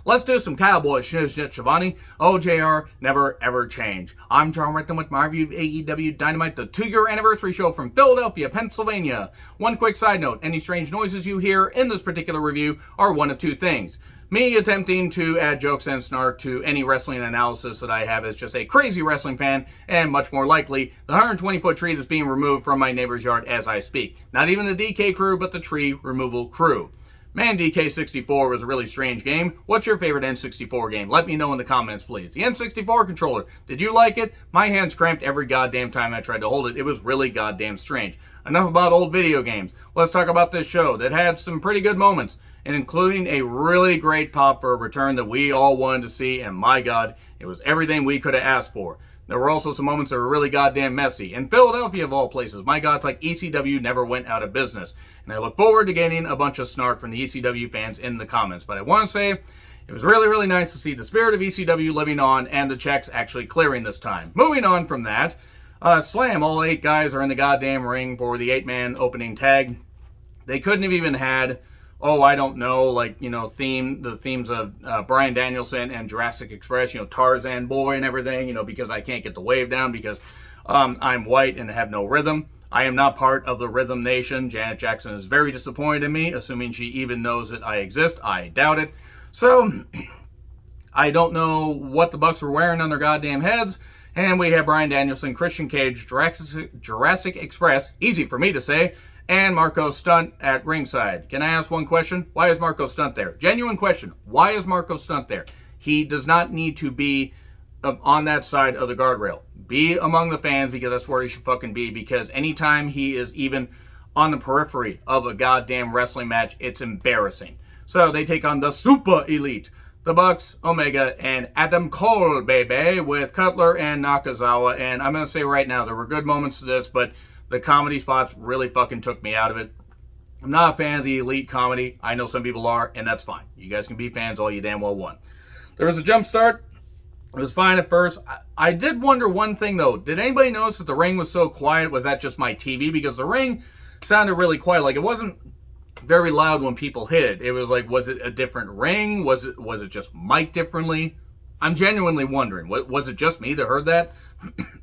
Let's do some Cowboy Shivani. Oh, JR, never ever change. I'm John Rickman with my review of AEW Dynamite, the 2-year anniversary show from Philadelphia, Pennsylvania. One quick side note, any strange noises you hear in this particular review are one of two things. Me attempting to add jokes and snark to any wrestling analysis that I have as just a crazy wrestling fan, and much more likely, the 120-foot tree that's being removed from my neighbor's yard as I speak. Not even the DK crew, but the tree removal crew. Man, DK64 was a really strange game. What's your favorite N64 game? Let me know in the comments, please. The N64 controller, did you like it? My hands cramped every goddamn time I tried to hold it. It was really goddamn strange. Enough about old video games. Let's talk about this show that had some pretty good moments, and including a really great pop for a return that we all wanted to see, and my god, it was everything we could have asked for. There were also some moments that were really goddamn messy. In Philadelphia, of all places, my god, it's like ECW never went out of business. And I look forward to getting a bunch of snark from the ECW fans in the comments. But I want to say, it was really, really nice to see the spirit of ECW living on and the checks actually clearing this time. Moving on from that, Slam, all 8 guys are in the goddamn ring for the 8-man opening tag. They couldn't have even had, oh, I don't know, like, the themes of Bryan Danielson and Jurassic Express, Tarzan Boy and everything, because I can't get the wave down because I'm white and have no rhythm. I am not part of the Rhythm Nation. Janet Jackson is very disappointed in me, assuming she even knows that I exist. I doubt it. So, I don't know what the Bucks were wearing on their goddamn heads. And we have Bryan Danielson, Christian Cage, Jurassic Express, easy for me to say, and Marco Stunt at ringside. Can I ask one question? Why is Marco Stunt there? Genuine question. Why is Marco Stunt there? He does not need to be on that side of the guardrail. Be among the fans, because that's where he should fucking be, because anytime he is even on the periphery of a goddamn wrestling match, it's embarrassing. So they take on the Super Elite, the Bucks, Omega, and Adam Cole, baby, with Cutler and Nakazawa. And I'm going to say right now, there were good moments to this, but the comedy spots really fucking took me out of it. I'm not a fan of the Elite comedy. I know some people are, and that's fine. You guys can be fans all you damn well want. There was a jump start. It was fine at first. I did wonder one thing, though. Did anybody notice that the ring was so quiet? Was that just my TV? Because the ring sounded really quiet. Like, it wasn't very loud when people hit it. It was like, was it a different ring? Was it just mic'd differently? I'm genuinely wondering. Was it just me that heard that?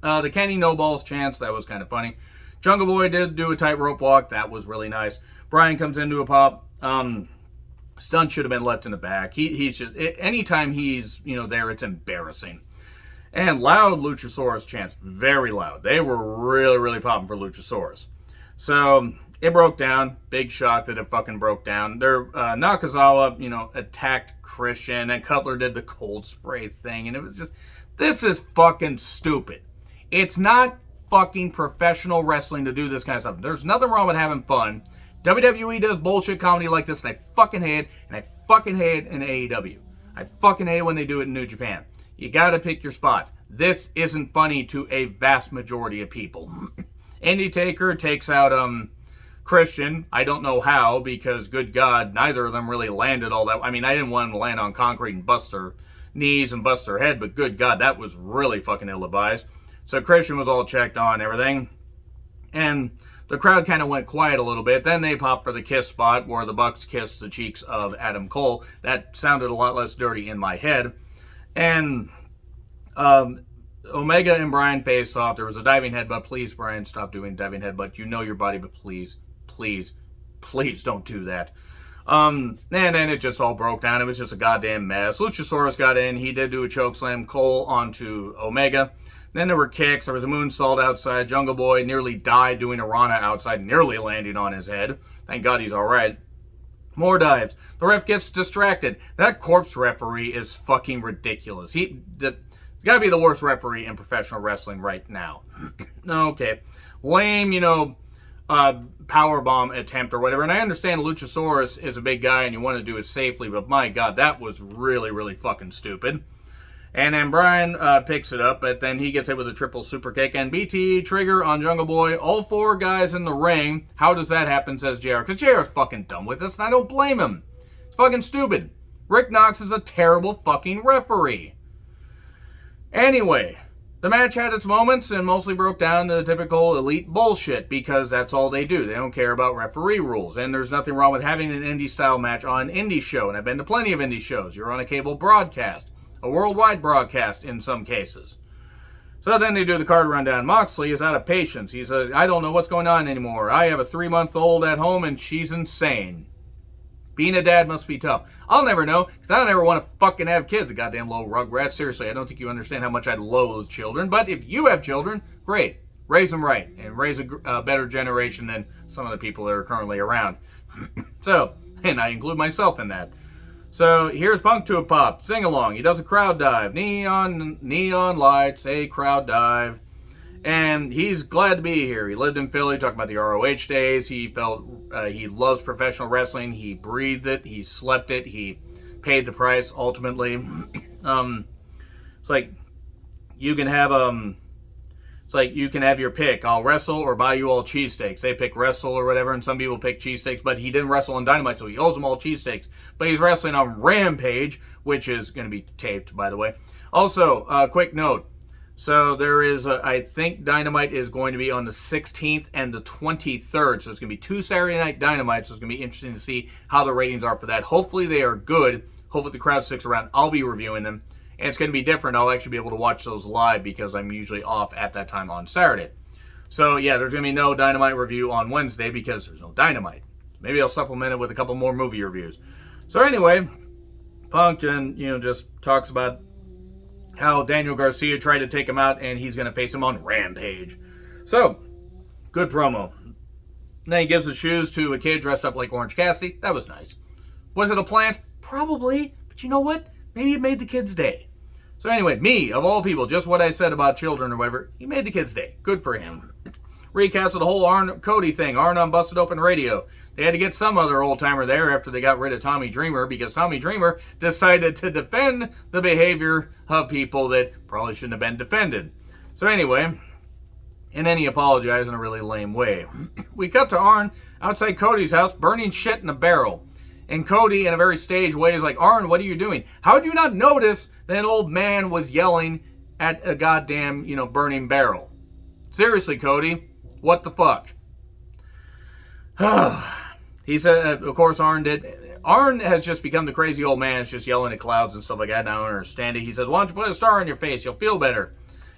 The Kenny No Balls chants, that was kind of funny. Jungle Boy did do a tightrope walk. That was really nice. Bryan comes into a pop. Stunt should have been left in the back. He should. Anytime he's there, it's embarrassing. And loud Luchasaurus chants, very loud. They were really, really popping for Luchasaurus. So it broke down. Big shock that it fucking broke down. Nakazawa, attacked Christian, and Cutler did the cold spray thing, and it was just, this is fucking stupid. It's not fucking professional wrestling to do this kind of stuff. There's nothing wrong with having fun. WWE does bullshit comedy like this, and I fucking hate it, and I fucking hate it in AEW. I fucking hate it when they do it in New Japan. You gotta pick your spots. This isn't funny to a vast majority of people. Andy Taker takes out Christian. I don't know how, because good God, neither of them really landed all that. I mean, I didn't want them to land on concrete and bust their knees and bust their head, but good God, that was really fucking ill-advised. So Christian was all checked on and everything. And the crowd kind of went quiet a little bit. Then they popped for the kiss spot where the Bucks kissed the cheeks of Adam Cole. That sounded a lot less dirty in my head. And Omega and Bryan faced off. There was a diving headbutt. Please, Bryan, stop doing diving headbutt. You know your body, but please, please, please don't do that. And then it just all broke down. It was just a goddamn mess. Luchasaurus got in. He did do a chokeslam Cole onto Omega. Then there were kicks. There was a moonsault outside. Jungle Boy nearly died doing a Rana outside, nearly landing on his head. Thank God he's all right. More dives. The ref gets distracted. That corpse referee is fucking ridiculous. He's got to be the worst referee in professional wrestling right now. Okay. Lame, powerbomb attempt or whatever. And I understand Luchasaurus is a big guy and you want to do it safely, but my God, that was really, really fucking stupid. And then Bryan picks it up, but then he gets hit with a triple super kick. And BT trigger on Jungle Boy. All 4 guys in the ring. How does that happen, says JR? Because JR is fucking done with this, and I don't blame him. It's fucking stupid. Rick Knox is a terrible fucking referee. Anyway, The match had its moments and mostly broke down to the typical elite bullshit because that's all they do. They don't care about referee rules. And there's nothing wrong with having an indie-style match on an indie show. And I've been to plenty of indie shows. You're on a cable broadcast, a worldwide broadcast in some cases. So then they do the card rundown. Moxley is out of patience. He says, I don't know what's going on anymore. I have a 3-month-old at home and she's insane. Being a dad must be tough. I'll never know, because I don't ever want to fucking have kids, the goddamn low rugrats. Seriously, I don't think you understand how much I loathe children. But if you have children, great. Raise them right, and raise a better generation than some of the people that are currently around. So, and I include myself in that. So, here's Punk to a pop. Sing along. He does a crowd dive. Neon lights, a crowd dive. And he's glad to be here. He lived in Philly, talking about the ROH days. He felt he loves professional wrestling. He breathed it. He slept it. He paid the price, ultimately. It's like you can have your pick. I'll wrestle or buy you all cheesesteaks. They pick wrestle or whatever, and some people pick cheesesteaks, but he didn't wrestle on Dynamite, so he owes them all cheesesteaks. But he's wrestling on Rampage, which is going to be taped, by the way. Also, quick note. So there is, I think Dynamite is going to be on the 16th and the 23rd. So it's going to be 2 Saturday Night Dynamites. So it's going to be interesting to see how the ratings are for that. Hopefully they are good. Hopefully the crowd sticks around. I'll be reviewing them. And it's going to be different. I'll actually be able to watch those live because I'm usually off at that time on Saturday. So yeah, there's going to be no Dynamite review on Wednesday because there's no Dynamite. Maybe I'll supplement it with a couple more movie reviews. So anyway, Punk and, just talks about how Daniel Garcia tried to take him out, and he's going to face him on Rampage. So, good promo. Then he gives the shoes to a kid dressed up like Orange Cassidy. That was nice. Was it a plant? Probably. But you know what? Maybe it made the kid's day. So anyway, me, of all people, just what I said about children or whatever, he made the kid's day. Good for him. Recaps of the whole Arn Cody thing. Arn on Busted Open Radio. They had to get some other old-timer there after they got rid of Tommy Dreamer because Tommy Dreamer decided to defend the behavior of people that probably shouldn't have been defended. So anyway, and then he apologized in a really lame way. We cut to Arn outside Cody's house burning shit in a barrel. And Cody, in a very staged way, is like, Arn, what are you doing? How did you not notice that an old man was yelling at a goddamn, burning barrel? Seriously, Cody, what the fuck? He said, of course, Arn did. Arn has just become the crazy old man. It's just yelling at clouds and stuff like that. And I don't understand it. He says, why don't you put a star on your face? You'll feel better.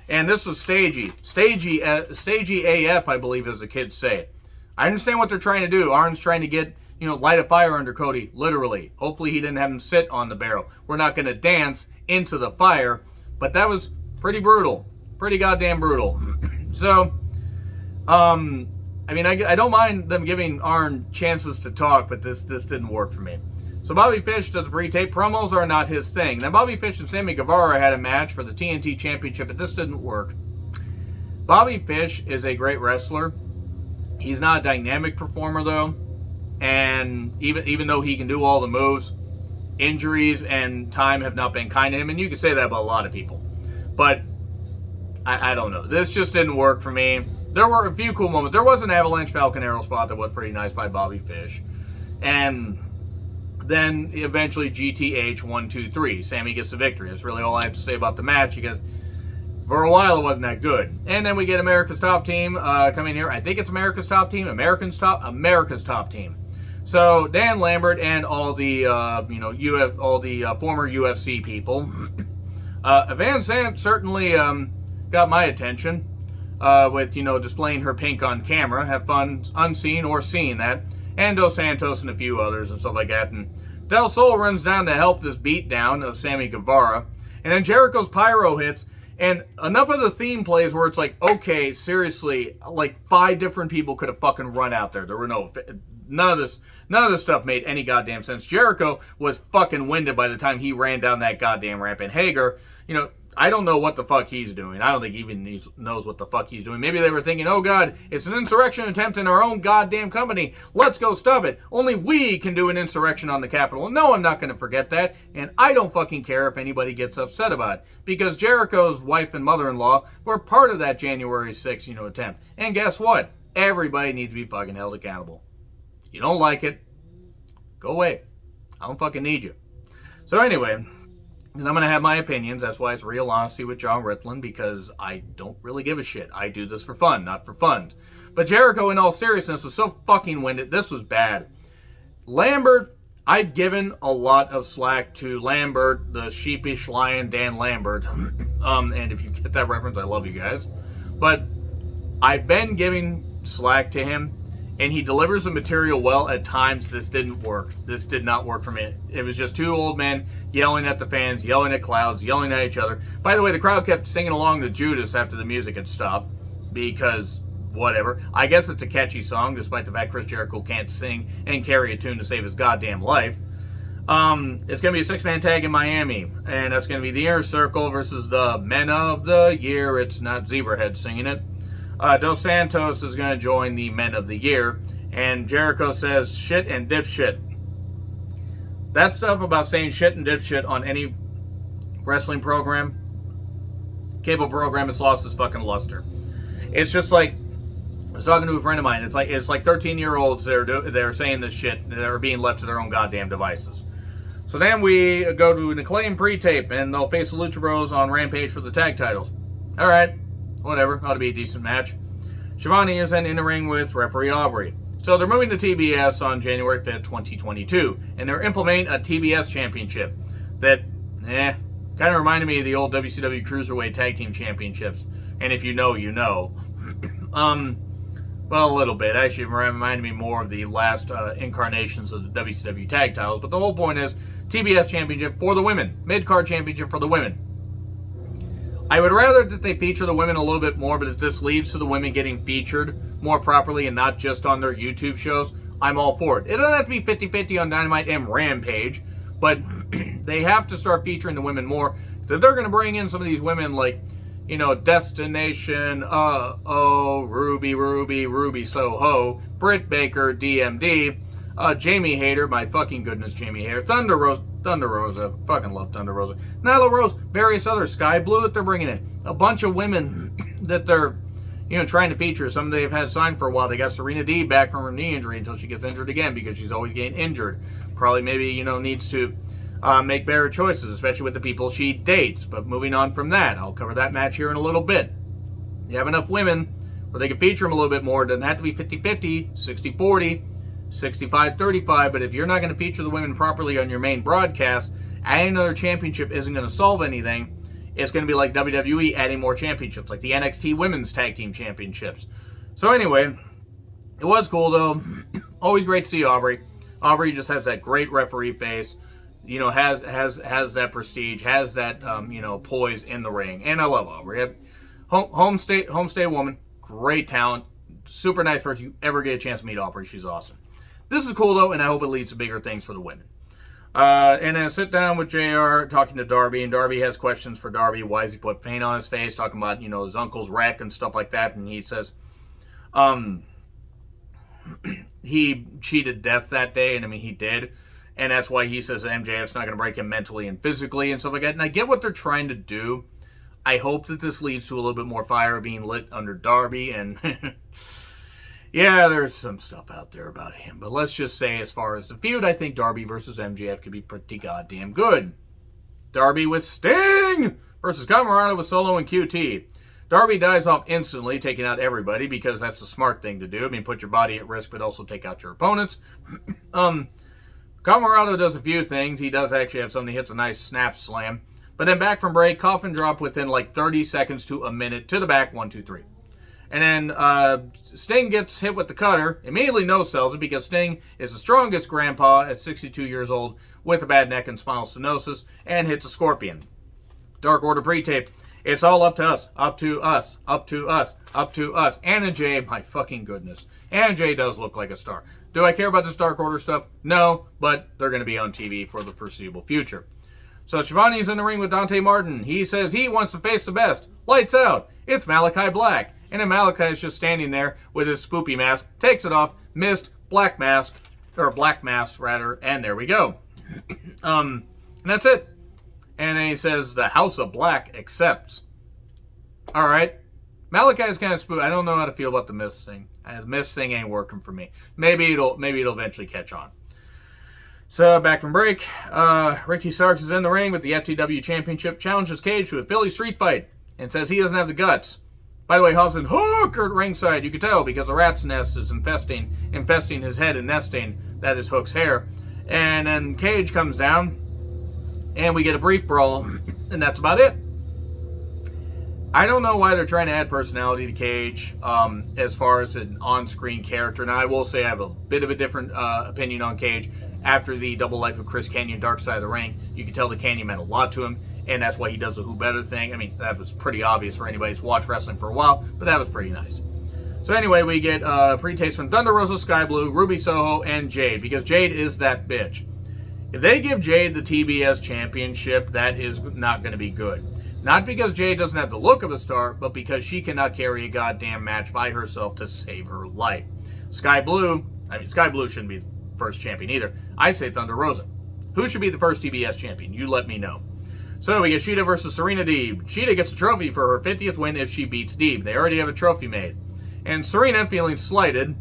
And this was stagey. Stagey AF, I believe, as the kids say. I understand what they're trying to do. Arn's trying to get, light a fire under Cody, literally. Hopefully he didn't have him sit on the barrel. We're not going to dance into the fire. But that was pretty brutal. Pretty goddamn brutal. So, I don't mind them giving Arn chances to talk, but this didn't work for me. So Bobby Fish does a pre-tape. Promos are not his thing. Now Bobby Fish and Sammy Guevara had a match for the TNT Championship, but this didn't work. Bobby Fish is a great wrestler. He's not a dynamic performer though, and even though he can do all the moves, injuries and time have not been kind to him, and you can say that about a lot of people. But I don't know. This just didn't work for me. There were a few cool moments. There was an Avalanche Falcon Arrow spot that was pretty nice by Bobby Fish. And then eventually GTH 1, 2, 3. Sammy gets the victory. That's really all I have to say about the match because for a while it wasn't that good. And then we get America's Top Team coming here. I think it's America's Top Team. America's Top Team. So Dan Lambert and all the former UFC people. Van Sant certainly got my attention. With, displaying her pink on camera. Have fun unseen or seeing that. And Dos Santos and a few others and stuff like that. And Del Sol runs down to help this beatdown of Sammy Guevara. And then Jericho's pyro hits. And enough of the theme plays where it's like, okay, seriously, like 5 different people could have fucking run out there. There were none of this stuff made any goddamn sense. Jericho was fucking winded by the time he ran down that goddamn ramp. And Hager, I don't know what the fuck he's doing. I don't think he even knows what the fuck he's doing. Maybe they were thinking, oh God, it's an insurrection attempt in our own goddamn company. Let's go stop it. Only we can do an insurrection on the Capitol. No, I'm not going to forget that. And I don't fucking care if anybody gets upset about it. Because Jericho's wife and mother-in-law were part of that January 6th, attempt. And guess what? Everybody needs to be fucking held accountable. You don't like it, go away. I don't fucking need you. So anyway, And I'm going to have my opinions. That's why it's Real Honesty with John Ritlin, because I don't really give a shit. I do this for fun, not for fun. But Jericho, in all seriousness, was so fucking winded. This was bad. Lambert, I've given a lot of slack to Lambert, the sheepish lion, Dan Lambert. And if you get that reference, I love you guys. But I've been giving slack to him, and he delivers the material well. At times. This didn't work. This did not work for me. It was just two old men yelling at the fans, yelling at clouds, yelling at each other. By the way, the crowd kept singing along to Judas after the music had stopped, because whatever. I guess it's a catchy song, despite the fact Chris Jericho can't sing and carry a tune to save his goddamn life. It's going to be a six-man tag in Miami, and that's going to be the Inner Circle versus the Men of the Year. It's not Zebrahead singing it. Dos Santos is going to join the Men of the Year, and Jericho says shit and dipshit. That stuff about saying shit and dipshit on any wrestling program, cable program, it's lost its fucking luster. It's just like, I was talking to a friend of mine, it's like 13-year-olds that are saying this shit, that are being left to their own goddamn devices. So then we go to an Acclaim pre-tape, and they'll face the Lucha Bros on Rampage for the tag titles. Alright, whatever, ought to be a decent match. Shivani is then in the ring with referee Aubrey. So they're moving to TBS on January 5th, 2022, and they're implementing a TBS championship that, kind of reminded me of the old WCW Cruiserweight Tag Team Championships. And if you know, you know. Well, a little bit. Actually, it reminded me more of the last incarnations of the WCW tag titles. But the whole point is, TBS championship for the women. Mid-card championship for the women. I would rather that they feature the women a little bit more, but if this leads to the women getting featured more properly and not just on their YouTube shows, I'm all for it. It doesn't have to be 50-50 on Dynamite and Rampage, but they have to start featuring the women more. So they're going to bring in some of these women like, Destination, Ruby Soho, Britt Baker, DMD, Jamie Hayter, my fucking goodness, Jamie Hayter, Thunder Rosa, fucking love Thunder Rosa, Nyla Rose, various other, Sky Blue that they're bringing in, a bunch of women that they're, trying to feature. Some they've had signed for a while. They got Serena D back from her knee injury until she gets injured again, because she's always getting injured. Probably maybe, needs to make better choices, especially with the people she dates. But moving on from that, I'll cover that match here in a little bit. You have enough women where they can feature them a little bit more. It doesn't have to be 50-50, 60-40, 65-35, but if you're not going to feature the women properly on your main broadcast, adding another championship isn't going to solve anything. It's going to be like WWE adding more championships, like the NXT Women's Tag Team Championships. So anyway, it was cool though. Always great to see Aubrey. Aubrey just has that great referee face. Has that prestige, has that poise in the ring, and I love Aubrey. Homestay woman, great talent, super nice person. You ever get a chance to meet Aubrey, she's awesome. This is cool though, and I hope it leads to bigger things for the women. And then sit down with JR, talking to Darby, and Darby has questions for Darby. Why has he put paint on his face? Talking about his uncle's wreck and stuff like that, and he says, he cheated death that day, and he did. And that's why he says that MJF's not going to break him mentally and physically and stuff like that. And I get what they're trying to do. I hope that this leads to a little bit more fire being lit under Darby. And yeah, there's some stuff out there about him. But let's just say, as far as the feud, I think Darby versus MJF could be pretty goddamn good. Darby with Sting versus Camarado with Solo and QT. Darby dives off instantly, taking out everybody, because that's the smart thing to do. Put your body at risk, but also take out your opponents. Camarado does a few things. He does actually have something. He hits a nice snap slam. But then back from break, coffin drop within like 30 seconds to a minute to the back, 1, 2, 3. And then Sting gets hit with the cutter, immediately no-sells it, because Sting is the strongest grandpa at 62 years old with a bad neck and spinal stenosis, and hits a scorpion. Dark Order pre-tape. It's all up to us, up to us, up to us, up to us. Anna Jay, my fucking goodness. Anna Jay does look like a star. Do I care about this Dark Order stuff? No, but they're going to be on TV for the foreseeable future. So Shivani's in the ring with Dante Martin. He says he wants to face the best. Lights out. It's Malachi Black. And then Malachi is just standing there with his spoopy mask. Takes it off. Missed. Black mask. Or black mask, rather. And there we go. And that's it. And then he says the House of Black accepts. Alright. Malachi's kind of spooked. I don't know how to feel about the Mist thing. The Mist thing ain't working for me. Maybe it'll eventually catch on. So, back from break, Ricky Starks is in the ring with the FTW Championship, challenges Cage to a Philly street fight, and says he doesn't have the guts. By the way, Hobbs and Hook are at ringside. You can tell because a rat's nest is infesting his head and nesting. That is Hook's hair. And then Cage comes down, and we get a brief brawl, and that's about it. I don't know why they're trying to add personality to Cage as far as an on-screen character. Now, I will say I have a bit of a different opinion on Cage. After the double life of Chris Kanyon, Dark Side of the Ring, you can tell that Kanyon meant a lot to him, and that's why he does the Who Better thing. I mean, that was pretty obvious for anybody who's watched wrestling for a while, but that was pretty nice. So anyway, we get pre-tapes from Thunder Rosa, Sky Blue, Ruby Soho, and Jade, because Jade is that bitch. If they give Jade the TBS championship, that is not going to be good. Not because Jade doesn't have the look of a star, but because she cannot carry a goddamn match by herself to save her life. Sky Blue shouldn't be the first champion either. I say Thunder Rosa. Who should be the first TBS champion? You let me know. So we get Shida versus Serena Deeb. Shida gets a trophy for her 50th win if she beats Deeb. They already have a trophy made. And Serena, feeling slighted,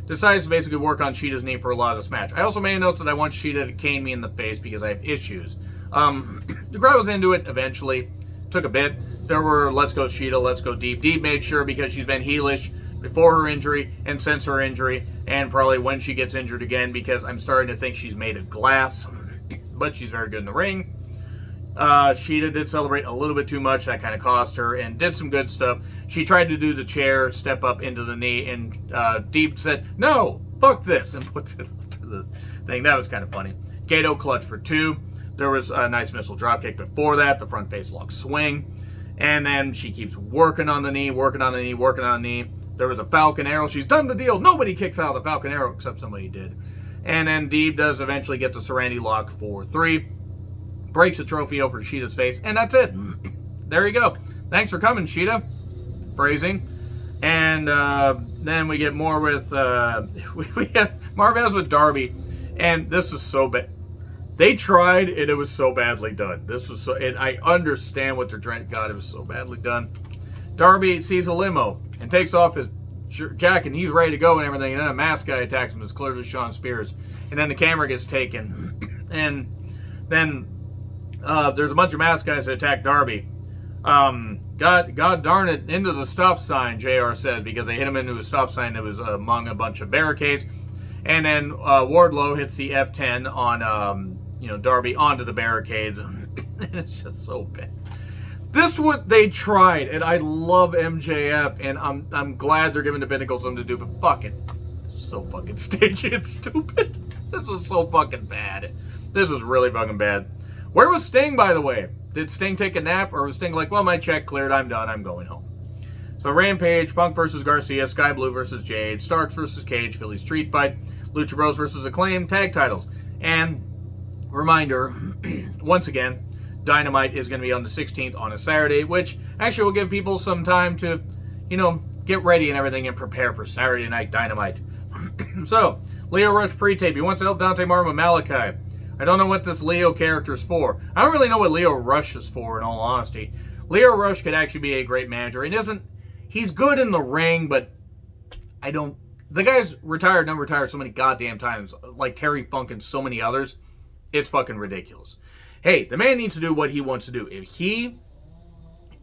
decides to basically work on Shida's knee for a lot of this match. I also made a note that I want Shida to cane me in the face because I have issues. The crowd was into it eventually. Took a bit. There were let's go Shida, let's go Deeb. Deeb made sure because she's been heelish before her injury and since her injury, and probably when she gets injured again, because I'm starting to think she's made of glass, but she's very good in the ring. Shida did celebrate a little bit too much. That kind of cost her, and did some good stuff. She tried to do the chair, step up into the knee, and Deeb said, no, fuck this, and puts it to the thing. That was kind of funny. Gato clutch for 2. There was a nice missile dropkick before that, the front face lock swing, and then she keeps working on the knee, working on the knee, working on the knee. There was a Falcon Arrow. She's done the deal. Nobody kicks out of the Falcon Arrow except somebody did. And then Deeb does eventually get the Serenity Lock for 3. Breaks the trophy over Shida's face. And that's it. There you go. Thanks for coming, Shida. Phrasing. And then we get more with... we have Marvez with Darby. And this is so bad. They tried, and it was so badly done. This was so... And I understand what they're trying... God, it was so badly done. Darby sees a limo and takes off his jacket, and he's ready to go and everything, and then a masked guy attacks him. It's clearly Sean Spears. And then the camera gets taken, and then there's a bunch of masked guys that attack Darby. God darn it, into the stop sign, JR says, because they hit him into a stop sign that was among a bunch of barricades. And then Wardlow hits the F10 on Darby onto the barricades. It's just so bad. This is what they tried, and I love MJF, and I'm glad they're giving the Pinnacle something to do, but fuck it. It's so fucking stagey and stupid. This is so fucking bad. This is really fucking bad. Where was Sting, by the way? Did Sting take a nap, or was Sting like, well, my check cleared, I'm done, I'm going home? So Rampage, Punk versus Garcia, Sky Blue versus Jade, Starks versus Cage, Philly Street Fight, Lucha Bros versus Acclaim, tag titles. And, reminder, once again, Dynamite is going to be on the 16th on a Saturday, which actually will give people some time to, get ready and everything and prepare for Saturday Night Dynamite. So, Leo Rush pre-tape. He wants to help Dante Martin with Malachi. I don't know what this Leo character is for. I don't really know what Leo Rush is for, in all honesty. Leo Rush could actually be a great manager. He's good in the ring, but the guy's retired and unretired so many goddamn times, like Terry Funk and so many others. It's fucking ridiculous. Hey, the man needs to do what he wants to do. If he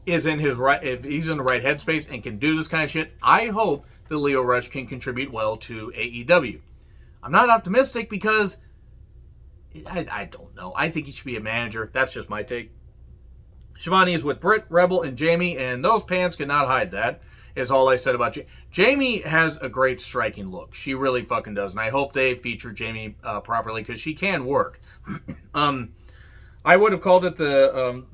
is if he's in the right headspace and can do this kind of shit, I hope that Leo Rush can contribute well to AEW. I'm not optimistic because I don't know. I think he should be a manager. That's just my take. Shivani is with Britt, Rebel, and Jamie, and those pants cannot hide that, is all I said about Jamie. Jamie has a great striking look. She really fucking does, and I hope they feature Jamie properly because she can work. I would have called it the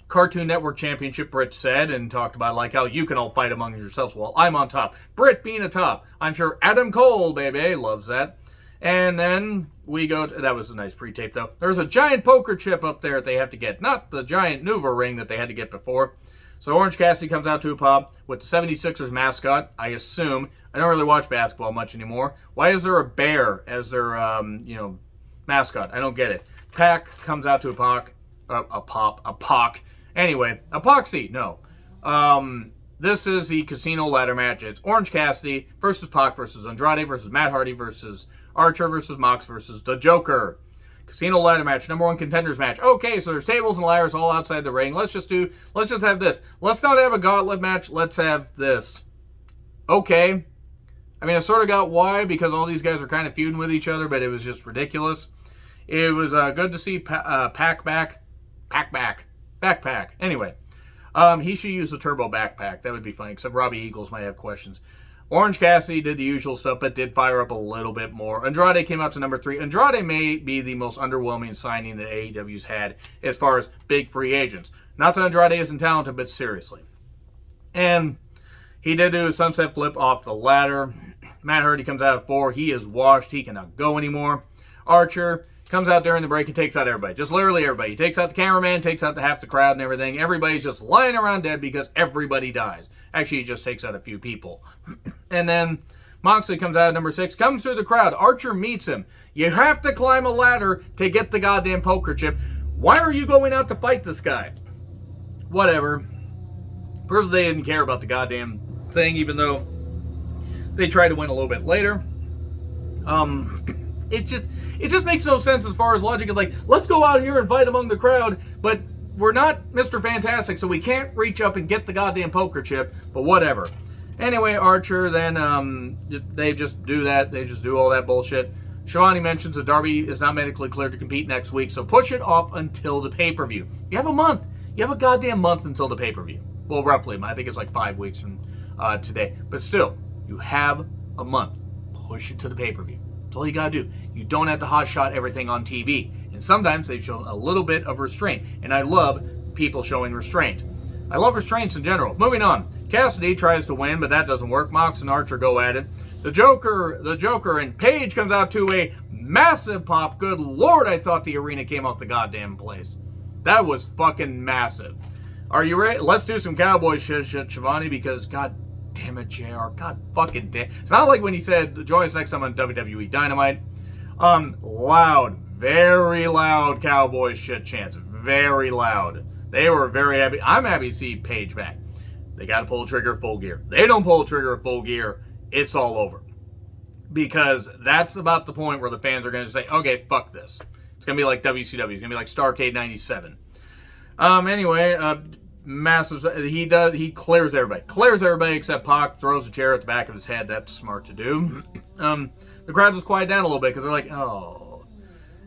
Cartoon Network Championship, Britt said, and talked about like how you can all fight among yourselves while I'm on top. Britt being a top. I'm sure Adam Cole, baby, loves that. And then we go to, that was a nice pre-tape though. There's a giant poker chip up there that they have to get. Not the giant Nuva ring that they had to get before. So Orange Cassidy comes out to a pop with the 76ers mascot, I assume. I don't really watch basketball much anymore. Why is there a bear as their, mascot? I don't get it. Pac comes out to a Pac. Anyway, Epoxy, no. This is the casino ladder match. It's Orange Cassidy versus Pac versus Andrade versus Matt Hardy versus Archer versus Mox versus the Joker. Casino ladder match, #1 contenders match. Okay, so there's tables and ladders all outside the ring. Let's just have this. Let's not have a gauntlet match. Let's have this. Okay. I mean, I sort of got why, because all these guys are kind of feuding with each other, but it was just ridiculous. It was good to see Pack back. Anyway, he should use the turbo backpack. That would be funny, except Robbie Eagles might have questions. Orange Cassidy did the usual stuff, but did fire up a little bit more. Andrade came out to #3. Andrade may be the most underwhelming signing that AEW's had as far as big free agents. Not that Andrade isn't talented, but seriously. And he did do a sunset flip off the ladder. Matt Hardy comes out at 4. He is washed. He cannot go anymore. Archer comes out during the break and takes out everybody. Just literally everybody. He takes out the cameraman, takes out half the crowd and everything. Everybody's just lying around dead because everybody dies. Actually, he just takes out a few people. And then Moxley comes out at #6, comes through the crowd. Archer meets him. You have to climb a ladder to get the goddamn poker chip. Why are you going out to fight this guy? Whatever. Proves they didn't care about the goddamn thing, even though they tried to win a little bit later. It just makes no sense as far as logic. It's like, let's go out here and fight among the crowd, but we're not Mr. Fantastic, so we can't reach up and get the goddamn poker chip, but whatever. Anyway, Archer, then they just do that. They just do all that bullshit. Shivani mentions that Darby is not medically cleared to compete next week, so push it off until the pay-per-view. You have a month. You have a goddamn month until the pay-per-view. Well, roughly. I think it's like 5 weeks from today. But still, you have a month. Push it to the pay-per-view. That's all you gotta do. You don't have to hotshot everything on TV. And sometimes they've shown a little bit of restraint. And I love people showing restraint. I love restraints in general. Moving on. Cassidy tries to win, but that doesn't work. Mox and Archer go at it. The Joker, and Paige comes out to a massive pop. Good Lord, I thought the arena came off the goddamn place. That was fucking massive. Are you ready? Let's do some Cowboy shit, Shivani, because god damn it, JR. God fucking damn. It's not like when he said, join us next time on WWE Dynamite. Loud, very loud Cowboy shit chants. Very loud. They were very happy. I'm happy to see Paige back. They got to pull the trigger full gear. They don't pull the trigger full gear, it's all over. Because that's about the point where the fans are going to say, okay, fuck this. It's going to be like WCW. It's going to be like Starrcade 97. Anyway, massive. He clears everybody. Clears everybody except Pac. Throws a chair at the back of his head. That's smart to do. The crowd just quiet down a little bit because they're like, oh.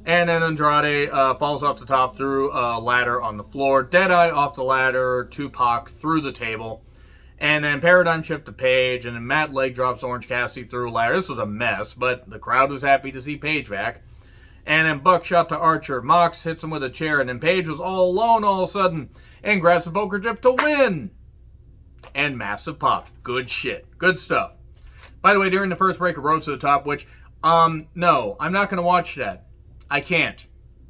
And then Andrade falls off the top through a ladder on the floor. Deadeye off the ladder to Pac through the table. And then Paradigm Shift to Paige. And then Matt leg drops Orange Cassidy through a ladder. This was a mess, but the crowd was happy to see Paige back. And then Buckshot to Archer. Mox hits him with a chair. And then Paige was all alone all of a sudden. And grabs the poker chip to win. And massive pop. Good shit. Good stuff. By the way, during the first break of Road to the Top, which, no, I'm not going to watch that. I can't.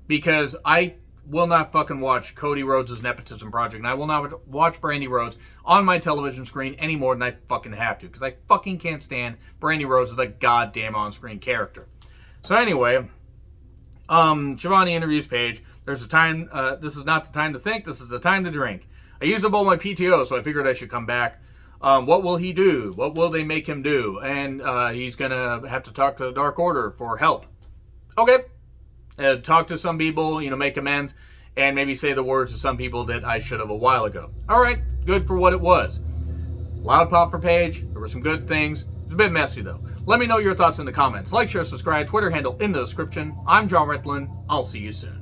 Because I will not fucking watch Cody Rhodes' nepotism project. And I will not watch Brandy Rhodes on my television screen any more than I fucking have to. Because I fucking can't stand Brandy Rhodes as a goddamn on-screen character. So anyway, Shivani interviews Paige. There's a time, this is not the time to think, this is the time to drink. I used up all my PTO, so I figured I should come back. What will he do? What will they make him do? And he's going to have to talk to the Dark Order for help. Okay. Talk to some people, make amends, and maybe say the words to some people that I should have a while ago. All right, good for what it was. Loud pop for Paige. There were some good things. It was a bit messy, though. Let me know your thoughts in the comments. Like, share, subscribe, Twitter handle in the description. I'm John Ritlin. I'll see you soon.